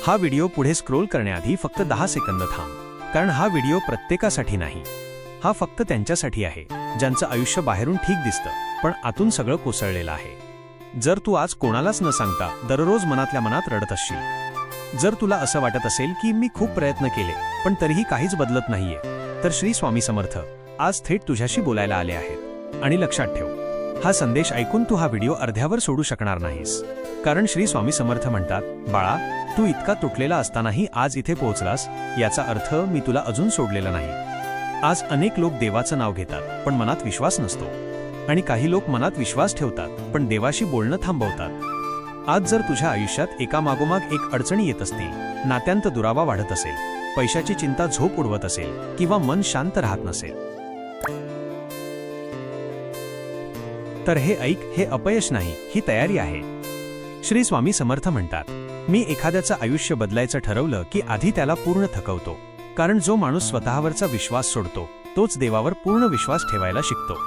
हा व्हिडिओ पुढे स्क्रोल करण्याआधी फक्त 10 सेकंद थांब, कारण हा व्हिडिओ प्रत्येकासाठी नाही. हा फक्त त्यांच्यासाठी आहे ज्यांचं आयुष्य बाहेरून ठीक दिसतं पण आतून सगळं कोसळलेलं आहे. जर तू आज कोणालाच न सांगता दररोज मनातल्या मनात रडत असशील, जर तुला असं वाटत असेल की मी खूप प्रयत्न केले पण तरीही काहीच बदलत नाहीये, तर श्री स्वामी समर्थ आज थेट तुझ्याशी बोलायला आले आहेत. आणि लक्षात ठेव, हा संदेश ऐकून तू हा व्हिडिओ अर्ध्यावर सोडू शकणार नाहीस, कारण श्री स्वामी समर्थ म्हणतात, बाळा, तू इतका तुटलेला असतानाही आज इथे पोहोचलास, याचा अर्थ मी तुला अजून सोडलेलं नाही. आज अनेक लोक देवाचं नाव घेतात पण मनात विश्वास नसतो, आणि काही लोक मनात विश्वास ठेवतात पण देवाशी बोलणं थांबवतात. आज जर तुझ्या आयुष्यात एकामागोमाग एक अडचणी येत असतील, नात्यांत दुरावा वाढत असेल, पैशाची चिंता झोप उडवत असेल किंवा मन शांत राहत नसेल, तर हे ऐक, हे अपयश नाही, ही तयारी आहे. श्री स्वामी समर्थ म्हणतात, मी एखाद्याचं आयुष्य बदलायचं ठरवलं की आधी त्याला पूर्ण थकवतो, कारण जो माणूस स्वतःवरचा विश्वास सोडतो तोच देवावर पूर्ण विश्वास ठेवायला शिकतो.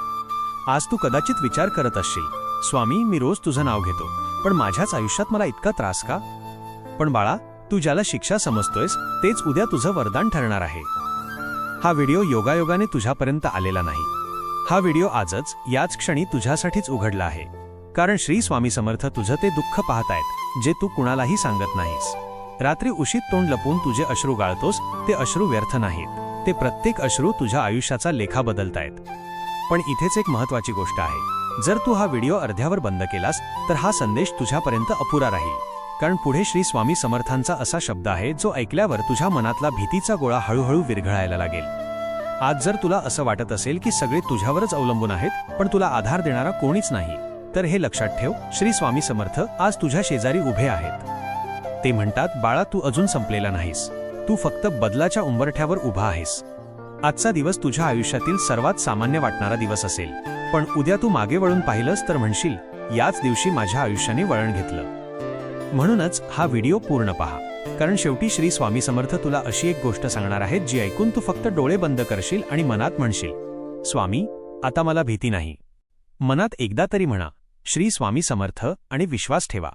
आज तू कदाचित विचार करत असशील, स्वामी, मी रोज तुझं नाव घेतो पण माझ्याच आयुष्यात मला इतका त्रास का? पण बाळा, तू ज्याला शिक्षा समजतोयस तेच उद्या तुझं वरदान ठरणार आहे. हा व्हिडिओ योगायोगाने तुझ्यापर्यंत आलेला नाही. हा व्हिडिओ आजच याच क्षणी तुझ्यासाठीच उघडला आहे, कारण श्री स्वामी समर्थ तुझं ते दुःख पाहतायत जे तू कुणालाही सांगत नाहीस. रात्री उशीत तोंड लपवून तुझे अश्रू गाळतोस, ते अश्रू व्यर्थ नाहीत, ते प्रत्येक अश्रू तुझ्या आयुष्याचा लेखा बदलतायत. पण इथेच एक महत्त्वाची गोष्ट आहे, जर तू हा व्हिडिओ अर्ध्यावर बंद केलास तर हा संदेश तुझ्यापर्यंत अपुरा राहील, कारण पुढे श्री स्वामी समर्थांचा असा शब्द आहे जो ऐकल्यावर तुझ्या मनातला भीतीचा गोळा हळूहळू विरघळायला लागेल. आज जर तुला असं वाटत असेल की सगळे तुझ्यावरच अवलंबून आहेत पण तुला आधार देणारा कोणीच नाही, तर हे लक्षात ठेव, श्री स्वामी समर्थ आज तुझ्या शेजारी उभे आहेत. ते म्हणतात, बाळा, तू अजून संपलेला नाहीस, तू फक्त बदलाच्या उंबरठ्यावर उभा आहेस. आजचा दिवस तुझ्या आयुष्यातील सर्वात सामान्य वाटणारा दिवस असेल, पण उद्या तू मागे वळून पाहिलंस तर म्हणशील, याच दिवशी माझ्या आयुष्याने वळण घेतलं. म्हणूनच हा व्हिडिओ पूर्ण पहा, कारण शेवटी श्री स्वामी समर्थ तुला अशी एक गोष्ट सांगणार आहेत जी ऐकून तू फक्त डोळे बंद करशील आणि मनात म्हणशील, स्वामी, आता मला भीती नाही. मनात एकदा तरी म्हणा, श्री स्वामी समर्थ, आणि विश्वास ठेवा.